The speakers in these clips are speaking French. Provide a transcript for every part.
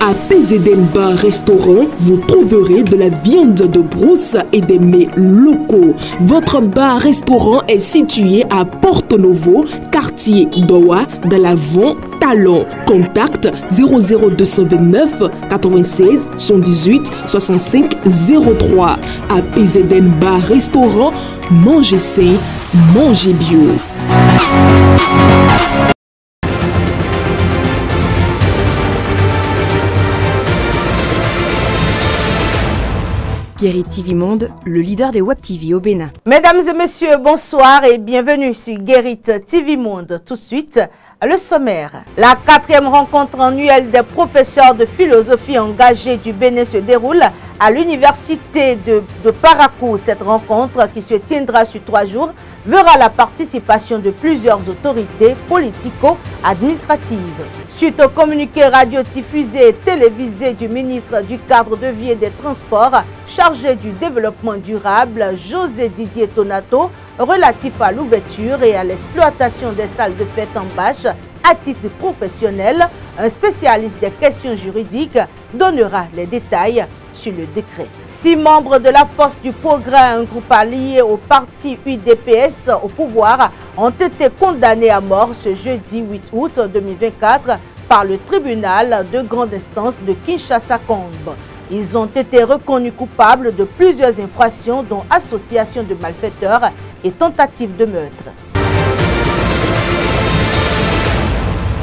À PZN Bar Restaurant, vous trouverez de la viande de brousse et des mets locaux. Votre bar-restaurant est situé à Porto Novo, quartier Doha, dans l'Avant Talon. Contact 00229 96 118 65 03. À PZN Bar Restaurant, mangez sain, mangez bio. Guérit TV Monde, le leader des Web TV au Bénin. Mesdames et messieurs, bonsoir et bienvenue sur Guérit TV Monde. Tout de suite, le sommaire. La 4e rencontre annuelle des professeurs de philosophie engagés du Bénin se déroule à l'université de Parakou. Cette rencontre, qui se tiendra sur 3 jours, verra la participation de plusieurs autorités politico-administratives. Suite au communiqué radio-diffusé et télévisé du ministre du Cadre de vie et des Transports, chargé du développement durable, José Didier Tonato, relatif à l'ouverture et à l'exploitation des salles de fête en bâche à titre professionnel, un spécialiste des questions juridiques donnera les détails sur le décret. 6 membres de la Force du Progrès, un groupe allié au parti UDPS au pouvoir, ont été condamnés à mort ce jeudi 8 août 2024 par le tribunal de grande instance de Kinshasa-Kombe. Ils ont été reconnus coupables de plusieurs infractions dont association de malfaiteurs et tentative de meurtre.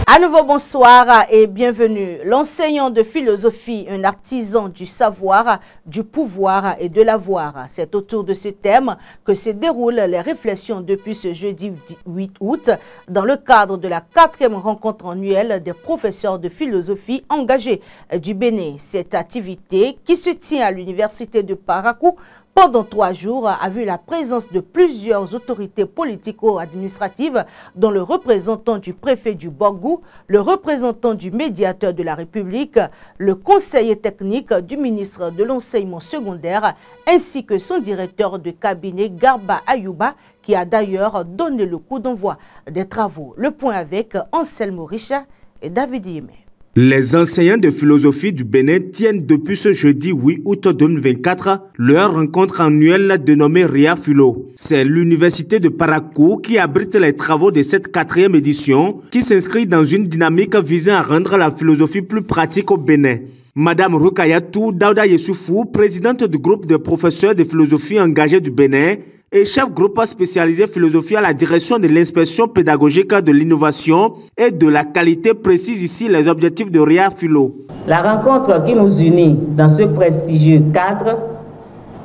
À nouveau, bonsoir et bienvenue. L'enseignant de philosophie, un artisan du savoir, du pouvoir et de l'avoir. C'est autour de ce thème que se déroulent les réflexions depuis ce jeudi 8 août dans le cadre de la 4e rencontre annuelle des professeurs de philosophie engagés du Bénin. Cette activité, qui se tient à l'université de Parakou pendant 3 jours, a vu la présence de plusieurs autorités politico-administratives, dont le représentant du préfet du Borgou, le représentant du médiateur de la République, le conseiller technique du ministre de l'enseignement secondaire, ainsi que son directeur de cabinet Garba Ayouba, qui a d'ailleurs donné le coup d'envoi des travaux. Le point avec Anselmo Richard et David Yémé. Les enseignants de philosophie du Bénin tiennent depuis ce jeudi 8 août 2024 leur rencontre annuelle dénommée RIA Philo. C'est l'université de Parakou qui abrite les travaux de cette 4e édition qui s'inscrit dans une dynamique visant à rendre la philosophie plus pratique au Bénin. Madame Rukayatou Daouda Yessoufou, présidente du groupe de professeurs de philosophie engagés du Bénin, et chef groupe spécialisé philosophie à la direction de l'inspection pédagogique de l'innovation et de la qualité, précise ici les objectifs de RIA Philo. La rencontre qui nous unit dans ce prestigieux cadre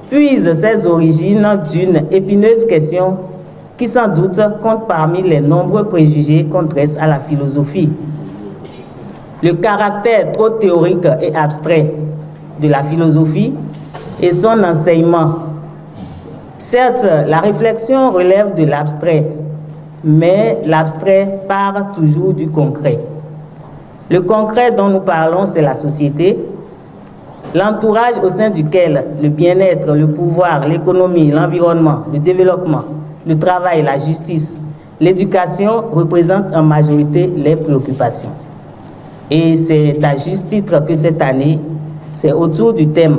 puise ses origines d'une épineuse question qui sans doute compte parmi les nombreux préjugés qu'on dresse à la philosophie. Le caractère trop théorique et abstrait de la philosophie et son enseignement. Certes, la réflexion relève de l'abstrait, mais l'abstrait part toujours du concret. Le concret dont nous parlons, c'est la société, l'entourage au sein duquel le bien-être, le pouvoir, l'économie, l'environnement, le développement, le travail, la justice, l'éducation représentent en majorité les préoccupations. Et c'est à juste titre que cette année, c'est autour du thème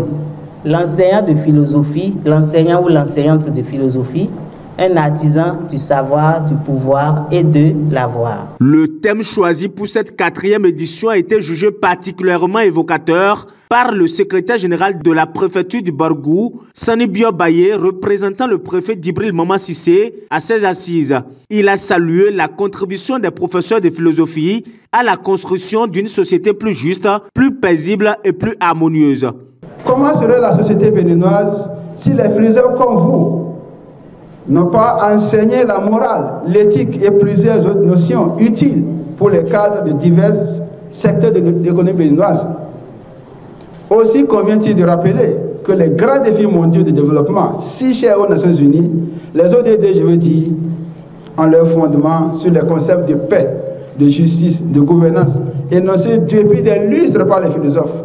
l'enseignant de philosophie, l'enseignant ou l'enseignante de philosophie, un artisan du savoir, du pouvoir et de l'avoir. Le thème choisi pour cette 4e édition a été jugé particulièrement évocateur par le secrétaire général de la préfecture du Borgou, Sani Biobaye, représentant le préfet d'Ibril Mama Sissé à ses assises. Il a salué la contribution des professeurs de philosophie à la construction d'une société plus juste, plus paisible et plus harmonieuse. Comment serait la société béninoise si les philosophes comme vous n'ont pas enseigné la morale, l'éthique et plusieurs autres notions utiles pour les cadres de divers secteurs de l'économie béninoise? Aussi convient-il de rappeler que les grands défis mondiaux de développement, si chers aux Nations Unies, les ODD, je veux dire, ont leur fondement sur les concepts de paix, de justice, de gouvernance, énoncés depuis des lustres par les philosophes.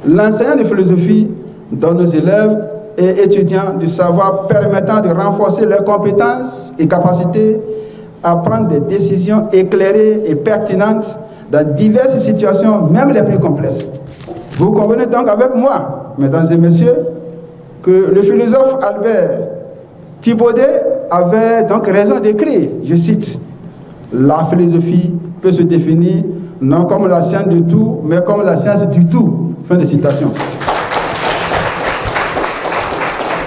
L'enseignant de philosophie donne nos élèves et étudiants du savoir permettant de renforcer leurs compétences et capacités à prendre des décisions éclairées et pertinentes dans diverses situations, même les plus complexes. Vous convenez donc avec moi, mesdames et messieurs, que le philosophe Albert Thibaudet avait donc raison d'écrire, je cite, « La philosophie peut se définir non comme la science de tout, mais comme la science du tout. » Fin de citation.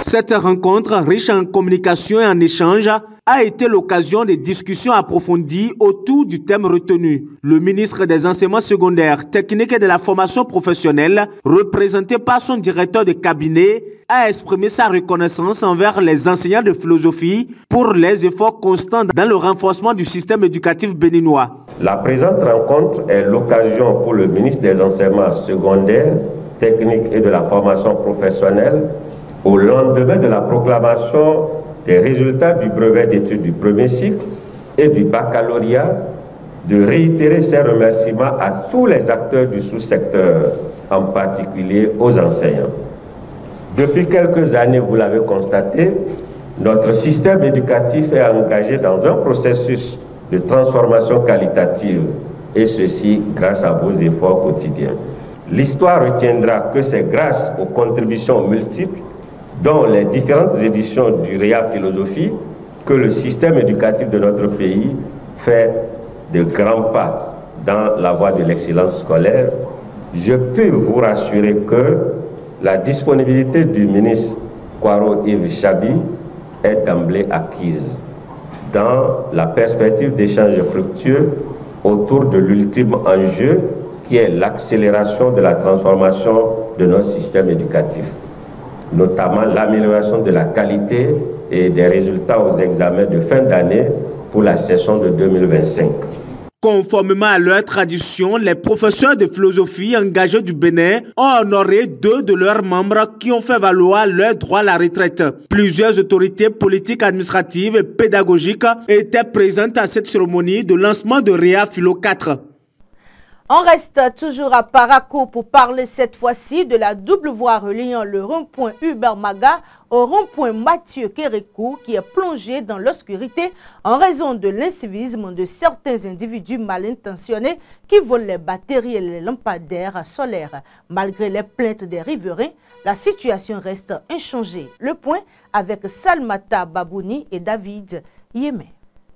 Cette rencontre, riche en communication et en échange, a été l'occasion de discussions approfondies autour du thème retenu. Le ministre des Enseignements secondaires, techniques et de la formation professionnelle, représenté par son directeur de cabinet, a exprimé sa reconnaissance envers les enseignants de philosophie pour les efforts constants dans le renforcement du système éducatif béninois. La présente rencontre est l'occasion pour le ministre des Enseignements secondaires, techniques et de la formation professionnelle, au lendemain de la proclamation des résultats du brevet d'études du premier cycle et du baccalauréat, de réitérer ses remerciements à tous les acteurs du sous-secteur, en particulier aux enseignants. Depuis quelques années, vous l'avez constaté, notre système éducatif est engagé dans un processus de transformation qualitative, et ceci grâce à vos efforts quotidiens. L'histoire retiendra que c'est grâce aux contributions multiples dont les différentes éditions du REA Philosophie que le système éducatif de notre pays fait de grands pas dans la voie de l'excellence scolaire. Je peux vous rassurer que la disponibilité du ministre Kwaro Yves Chabi est d'emblée acquise dans la perspective d'échanges fructueux autour de l'ultime enjeu qui est l'accélération de la transformation de notre système éducatif, notamment l'amélioration de la qualité et des résultats aux examens de fin d'année pour la session de 2025. Conformément à leur tradition, les professeurs de philosophie engagés du Bénin ont honoré 2 de leurs membres qui ont fait valoir leur droit à la retraite. Plusieurs autorités politiques, administratives et pédagogiques étaient présentes à cette cérémonie de lancement de REA Philo 4. On reste toujours à Parakou pour parler cette fois-ci de la double voie reliant le rond-point Hubert Maga au rond-point Mathieu Kérékou qui est plongé dans l'obscurité en raison de l'incivisme de certains individus mal intentionnés qui volent les batteries et les lampadaires solaires. Malgré les plaintes des riverains, la situation reste inchangée. Le point avec Salmata Babouni et David Yémé.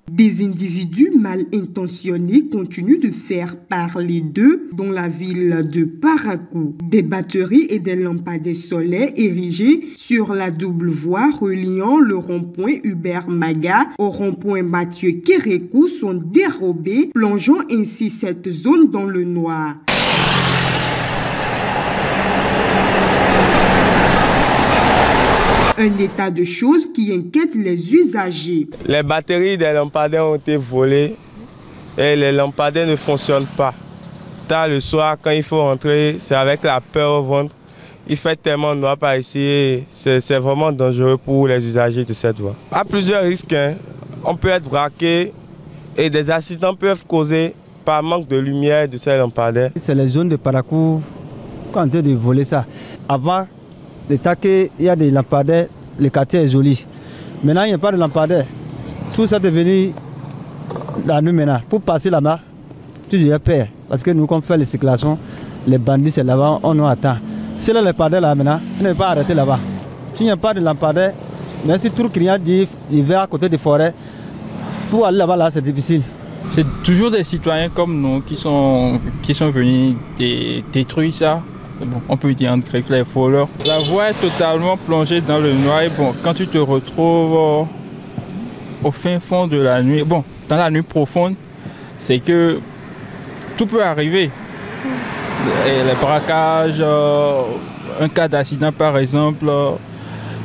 Des individus mal intentionnés continuent de faire parler d'eux dans la ville de Parakou. Des batteries et des lampadaires solaires érigés sur la double voie reliant le rond-point Hubert Maga au rond-point Mathieu Kérékou sont dérobés, plongeant ainsi cette zone dans le noir. Un état de choses qui inquiète les usagers. Les batteries des lampadaires ont été volées et les lampadaires ne fonctionnent pas. Tard le soir, quand il faut rentrer, c'est avec la peur au ventre. Il fait tellement noir par ici, c'est vraiment dangereux pour les usagers de cette voie. À plusieurs risques, on peut être braqué et des accidents peuvent causer par manque de lumière de ces lampadaires. C'est les zones de Parakou qui ont en train de voler ça. Avant, il y a des lampadaires, le quartier est joli. Maintenant, il n'y a pas de lampadaires. Tout ça est devenu la nuit maintenant. Pour passer là-bas, tu devais peur. Parce que nous, quand on fait les circulations, les bandits, c'est là-bas, on nous attend. C'est là les lampadaires là maintenant, on ne peut pas arrêter là-bas. S'il n'y a pas de lampadaires, même si tout client dit il va à côté des forêts, pour aller là-bas, là, c'est difficile. C'est toujours des citoyens comme nous qui sont venus détruire ça. Bon, on peut dire entre les voleurs. La voie est totalement plongée dans le noir et bon, quand tu te retrouves au fin fond de la nuit, bon, dans la nuit profonde, c'est que tout peut arriver. Et les braquages, un cas d'accident par exemple,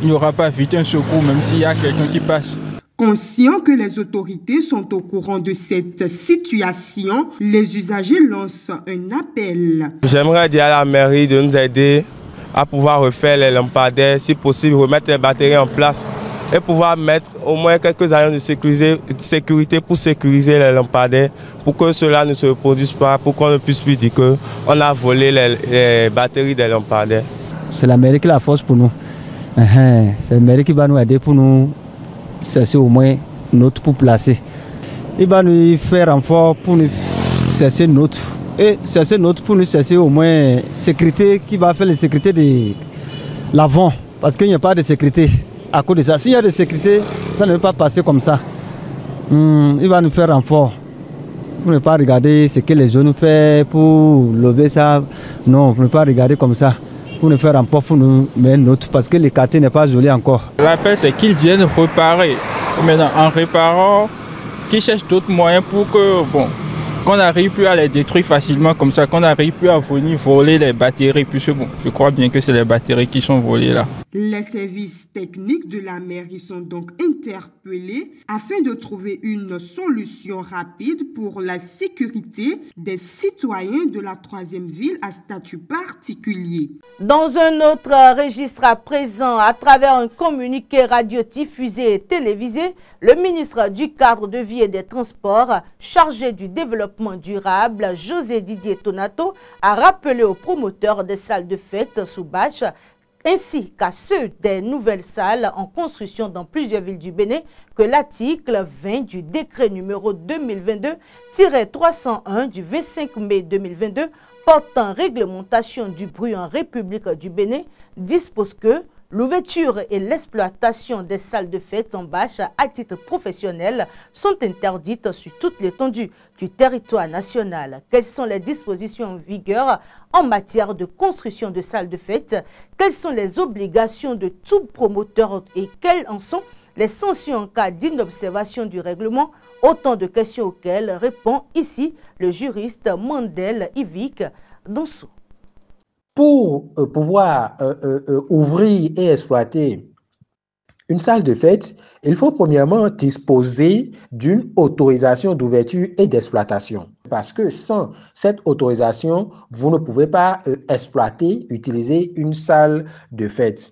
il n'y aura pas vite un secours même s'il y a quelqu'un qui passe. Conscients que les autorités sont au courant de cette situation, les usagers lancent un appel. J'aimerais dire à la mairie de nous aider à pouvoir refaire les lampadaires, si possible remettre les batteries en place et pouvoir mettre au moins quelques agents de sécurité pour sécuriser les lampadaires, pour que cela ne se reproduise pas, pour qu'on ne puisse plus dire qu'on a volé les batteries des lampadaires. C'est la mairie qui la force pour nous. C'est la mairie qui va nous aider pour nous. C'est au moins notre pour placer. Il va nous faire renfort pour nous chercher notre. Et chercher notre pour nous chercher au moins sécurité qui va faire la sécurité de l'avant. Parce qu'il n'y a pas de sécurité à cause de ça. S'il y a de sécurité, ça ne va pas passer comme ça. Il va nous faire renfort. Vous ne pas regarder ce que les jeunes font pour lever ça. Non, vous ne pas regarder comme ça. Vous ne faire renfort pour nous mettre notre parce que le quartier n'est pas joli encore. L'appel, c'est qu'ils viennent réparer. Maintenant, en réparant, qu'ils cherchent d'autres moyens pour que, qu'on n'arrive plus à les détruire facilement comme ça, qu'on n'arrive plus à venir voler les batteries, puisque je crois bien que c'est les batteries qui sont volées là. Les services techniques de la mairie sont donc interpellés afin de trouver une solution rapide pour la sécurité des citoyens de la 3e ville à statut particulier. Dans un autre registre à présent, à travers un communiqué radio-diffusé et télévisé, le ministre du Cadre de vie et des Transports, chargé du développement durable, José Didier Tonato, a rappelé aux promoteurs des salles de fête sous bâche ainsi qu'à ceux des nouvelles salles en construction dans plusieurs villes du Bénin que l'article 20 du décret numéro 2022-301 du 25 mai 2022 portant réglementation du bruit en République du Bénin dispose que l'ouverture et l'exploitation des salles de fête en bâche à titre professionnel sont interdites sur toute l'étendue du territoire national. Quelles sont les dispositions en vigueur en matière de construction de salles de fête? Quelles sont les obligations de tout promoteur et quelles en sont les sanctions en cas d'inobservation du règlement? Autant de questions auxquelles répond ici le juriste Mandel Ivik Donsou. Pour pouvoir ouvrir et exploiter une salle de fête, il faut premièrement disposer d'une autorisation d'ouverture et d'exploitation. Parce que sans cette autorisation, vous ne pouvez pas exploiter, utiliser une salle de fête.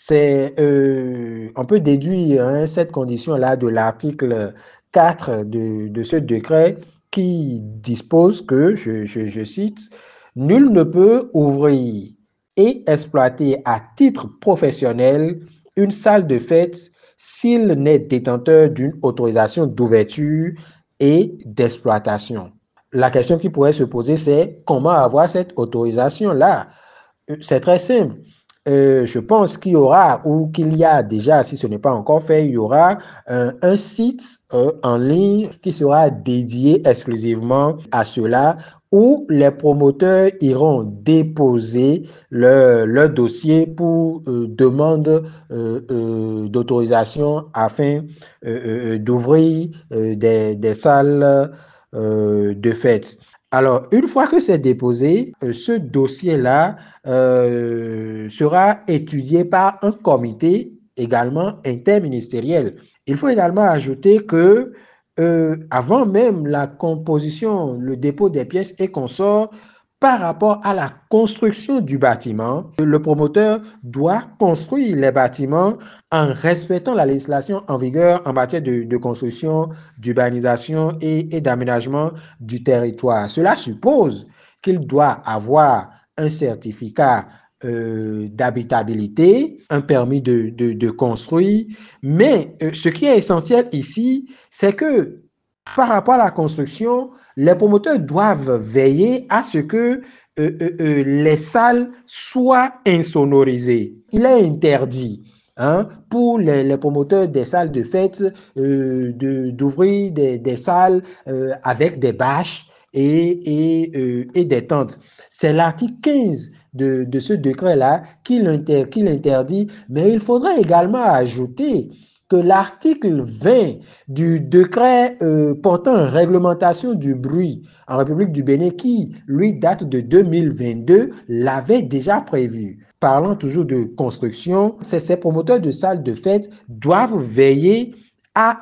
On peut déduire cette condition-là de l'article 4 de ce décret qui dispose que, je cite, « Nul ne peut ouvrir et exploiter à titre professionnel une salle de fête s'il n'est détenteur d'une autorisation d'ouverture et d'exploitation. » La question qui pourrait se poser, c'est comment avoir cette autorisation-là? C'est très simple. Je pense qu'il y aura, ou qu'il y a déjà, si ce n'est pas encore fait, il y aura un site en ligne qui sera dédié exclusivement à cela, où les promoteurs iront déposer leur dossier pour demande d'autorisation afin d'ouvrir des salles de fête. Alors, une fois que c'est déposé, ce dossier-là sera étudié par un comité également interministériel. Il faut également ajouter que avant même la composition, le dépôt des pièces et consorts, par rapport à la construction du bâtiment, le promoteur doit construire les bâtiments en respectant la législation en vigueur en matière de construction, d'urbanisation et d'aménagement du territoire. Cela suppose qu'il doit avoir un certificat d'habitabilité, un permis de construire, mais ce qui est essentiel ici, c'est que par rapport à la construction, les promoteurs doivent veiller à ce que les salles soient insonorisées. Il est interdit pour les promoteurs des salles de fête d'ouvrir des salles avec des bâches et des tentes. C'est l'article 15 de ce décret-là qui l'interdit, mais il faudrait également ajouter que l'article 20 du décret portant réglementation du bruit en République du Bénin, qui, lui, date de 2022, l'avait déjà prévu. Parlant toujours de construction, ces promoteurs de salles de fête doivent veiller à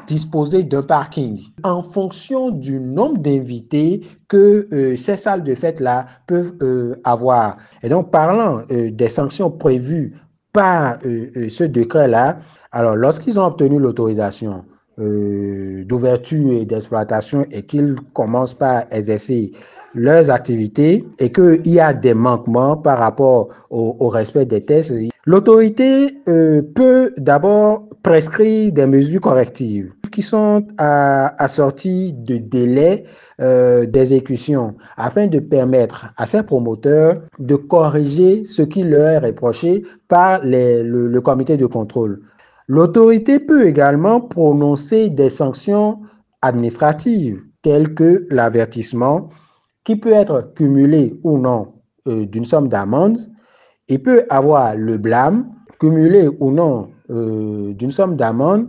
disposer d'un parking en fonction du nombre d'invités que ces salles de fête-là peuvent avoir. Et donc, parlant des sanctions prévues par ce décret-là, alors lorsqu'ils ont obtenu l'autorisation d'ouverture et d'exploitation et qu'ils commencent par exercer leurs activités et qu'il y a des manquements par rapport au respect des tests, l'autorité peut d'abord prescrire des mesures correctives qui sont assorties de délais d'exécution afin de permettre à ces promoteurs de corriger ce qui leur est reproché par le comité de contrôle. L'autorité peut également prononcer des sanctions administratives telles que l'avertissement qui peut être cumulé ou non d'une somme d'amende. Il peut avoir le blâme cumulé ou non d'une somme d'amende.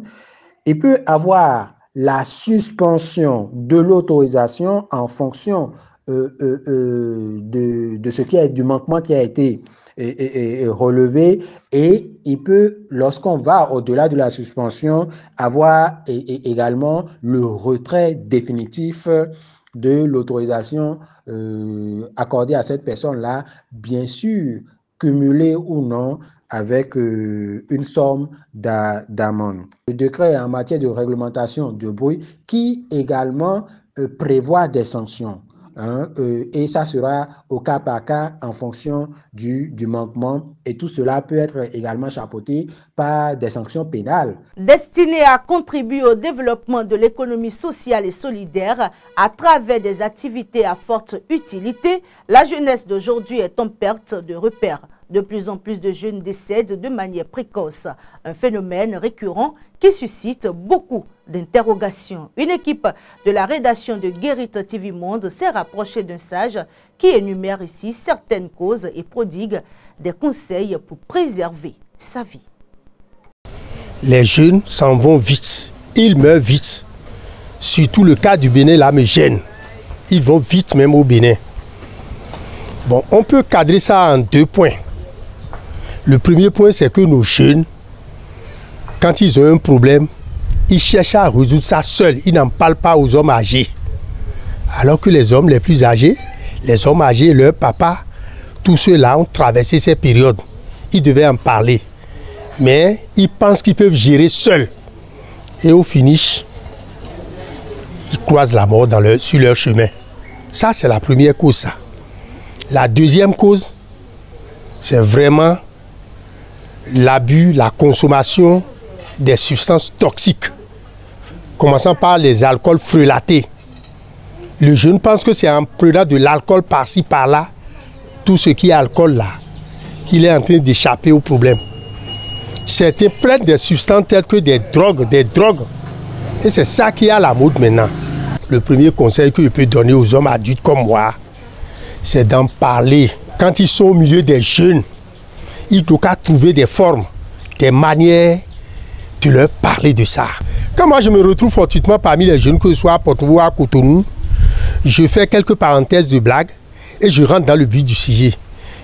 Il peut avoir la suspension de l'autorisation en fonction de ce qui est du manquement qui a été relevé, et il peut, lorsqu'on va au-delà de la suspension, avoir également le retrait définitif de l'autorisation accordée à cette personne-là, bien sûr cumulée ou non avec une somme d'amende. Le décret en matière de réglementation de bruit qui également prévoit des sanctions. Et ça sera au cas par cas en fonction du manquement, et tout cela peut être également chapeauté par des sanctions pénales. Destinées à contribuer au développement de l'économie sociale et solidaire à travers des activités à forte utilité, la jeunesse d'aujourd'hui est en perte de repères. De plus en plus de jeunes décèdent de manière précoce, un phénomène récurrent qui suscite beaucoup d'interrogations. Une équipe de la rédaction de Guérit TV Monde s'est rapprochée d'un sage qui énumère ici certaines causes et prodigue des conseils pour préserver sa vie. Les jeunes s'en vont vite, ils meurent vite. Surtout le cas du Bénin là me gêne. Ils vont vite même au Bénin. Bon, on peut cadrer ça en 2 points. Le premier point, c'est que nos jeunes, quand ils ont un problème, ils cherchent à résoudre ça seuls. Ils n'en parlent pas aux hommes âgés. Alors que les hommes les plus âgés, les hommes âgés, leurs papas, tous ceux-là ont traversé ces périodes. Ils devaient en parler. Mais ils pensent qu'ils peuvent gérer seuls. Et au finish, ils croisent la mort sur leur chemin. Ça, c'est la première cause, ça. La deuxième cause, c'est vraiment l'abus, la consommation des substances toxiques, commençant par les alcools frelatés. Le jeune pense que c'est en prenant de l'alcool par-ci, par-là, tout ce qui est alcool là, qu'il est en train d'échapper au problème. Certains prennent des substances telles que des drogues. Et c'est ça qui est à la mode maintenant. Le premier conseil que je peux donner aux hommes adultes comme moi, c'est d'en parler. Quand ils sont au milieu des jeunes, il doit trouver des formes, des manières de leur parler de ça. Quand moi je me retrouve fortuitement parmi les jeunes, que ce soit à Porto-Novo ou à Cotonou, je fais quelques parenthèses de blagues et je rentre dans le but du sujet.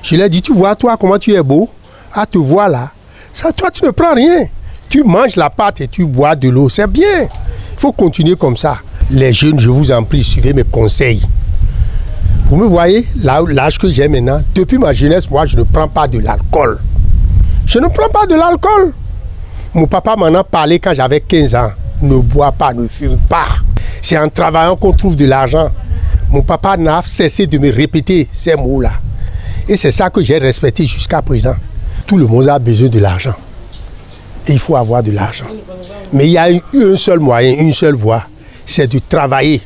Je leur dis, tu vois toi comment tu es beau, à te voir là, ça toi tu ne prends rien. Tu manges la pâte et tu bois de l'eau, c'est bien. Il faut continuer comme ça. Les jeunes, je vous en prie, suivez mes conseils. Vous me voyez, l'âge que j'ai maintenant, depuis ma jeunesse, moi, je ne prends pas de l'alcool. Je ne prends pas de l'alcool. Mon papa m'en a parlé quand j'avais 15 ans. Ne bois pas, ne fume pas. C'est en travaillant qu'on trouve de l'argent. Mon papa n'a cessé de me répéter ces mots-là. Et c'est ça que j'ai respecté jusqu'à présent. Tout le monde a besoin de l'argent. Et il faut avoir de l'argent. Mais il y a un seul moyen, une seule voie, c'est de travailler.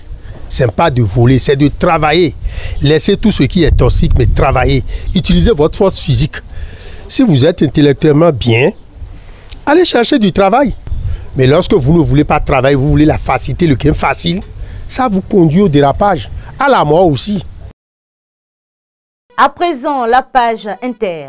Ce n'est pas de voler, c'est de travailler. Laissez tout ce qui est toxique, mais travaillez. Utilisez votre force physique. Si vous êtes intellectuellement bien, allez chercher du travail. Mais lorsque vous ne voulez pas travailler, vous voulez la facilité, le gain facile, ça vous conduit au dérapage, à la mort aussi. À présent, la page Inter.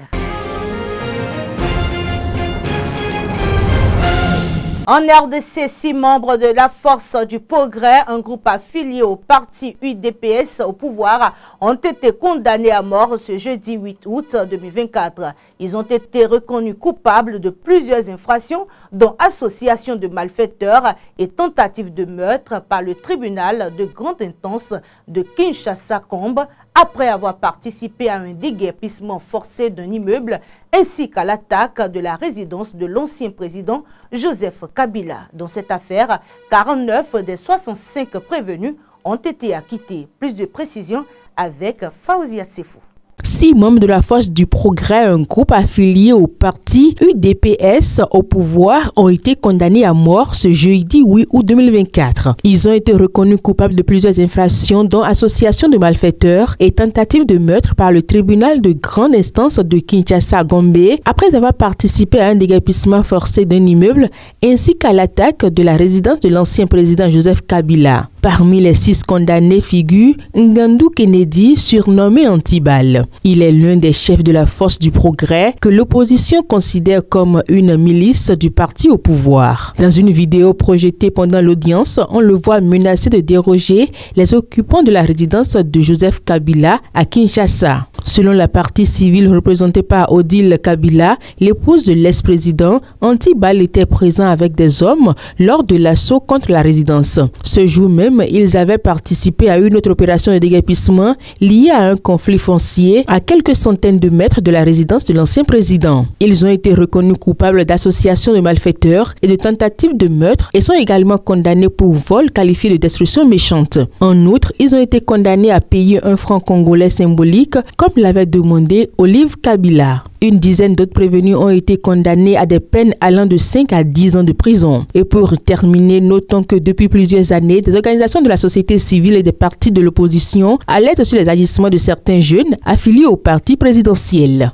En RDC, 6 membres de la Force du Progrès, un groupe affilié au parti UDPS au pouvoir, ont été condamnés à mort ce jeudi 8 août 2024. Ils ont été reconnus coupables de plusieurs infractions, dont association de malfaiteurs et tentative de meurtre par le tribunal de grande instance de Kinshasa-Kombe, après avoir participé à un déguerpissement forcé d'un immeuble ainsi qu'à l'attaque de la résidence de l'ancien président Joseph Kabila. Dans cette affaire, 49 des 65 prévenus ont été acquittés. Plus de précisions avec Faouzia Sefou. 6 membres de la Force du Progrès, un groupe affilié au parti UDPS au pouvoir, ont été condamnés à mort ce jeudi 8 août 2024. Ils ont été reconnus coupables de plusieurs infractions, dont association de malfaiteurs et tentative de meurtre par le tribunal de grande instance de Kinshasa-Gombe, après avoir participé à un déguerpissement forcé d'un immeuble, ainsi qu'à l'attaque de la résidence de l'ancien président Joseph Kabila. Parmi les 6 condamnés figure Ngandou Kennedy, surnommé Antibal. Il est l'un des chefs de la Force du Progrès que l'opposition considère comme une milice du parti au pouvoir. Dans une vidéo projetée pendant l'audience, on le voit menacer de déroger les occupants de la résidence de Joseph Kabila à Kinshasa. Selon la partie civile représentée par Odile Kabila, l'épouse de l'ex-président, Antibal était présent avec des hommes lors de l'assaut contre la résidence. Ce jour même, ils avaient participé à une autre opération de déguerpissement liée à un conflit foncier à quelques centaines de mètres de la résidence de l'ancien président. Ils ont été reconnus coupables d'association de malfaiteurs et de tentative de meurtre et sont également condamnés pour vol qualifié de destruction méchante. En outre, ils ont été condamnés à payer un franc congolais symbolique comme l'avait demandé Olive Kabila. Une dizaine d'autres prévenus ont été condamnés à des peines allant de 5 à 10 ans de prison. Et pour terminer, notons que depuis plusieurs années, des organisations de la société civile et des partis de l'opposition alertent sur les agissements de certains jeunes affiliés au parti présidentiel.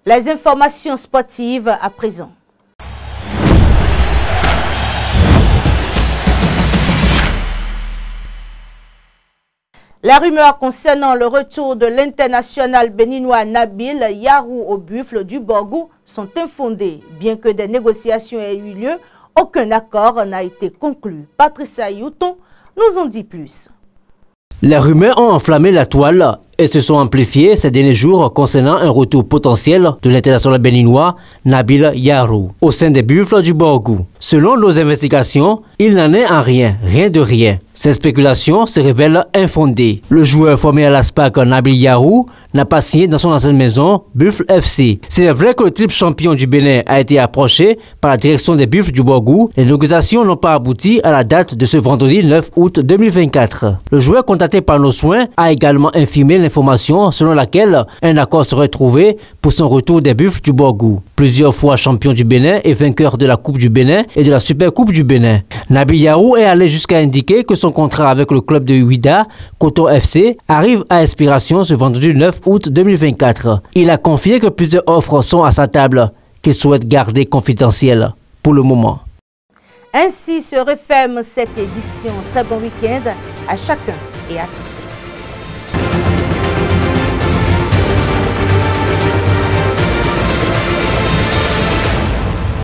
Les informations sportives à présent. La rumeur concernant le retour de l'international béninois Nabil Yarou au buffle du Borgou sont infondées. Bien que des négociations aient eu lieu, aucun accord n'a été conclu. Patricia Youton nous en dit plus. Les rumeurs ont enflammé la toile et se sont amplifiées ces derniers jours concernant un retour potentiel de l'international béninois Nabil Yarou au sein des buffles du Borgou. Selon nos investigations, il n'en est en rien de rien. Ces spéculations se révèlent infondées. Le joueur formé à l'ASPAC Nabil Yarou n'a pas signé dans son ancienne maison, Buffle FC. C'est vrai que le triple champion du Bénin a été approché par la direction des Buffles du Borgou. Les négociations n'ont pas abouti à la date de ce vendredi 9 août 2024. Le joueur contacté par nos soins a également infirmé l'information selon laquelle un accord serait trouvé pour son retour des Buffles du Borgou. Plusieurs fois champion du Bénin et vainqueur de la Coupe du Bénin et de la Super Coupe du Bénin. Nabil Yarou est allé jusqu'à indiquer que son contrat avec le club de Ouida, Coton FC, arrive à expiration ce vendredi 9 août 2024. Il a confié que plusieurs offres sont à sa table, qu'il souhaite garder confidentielles pour le moment. Ainsi se referme cette édition. Très bon week-end à chacun et à tous.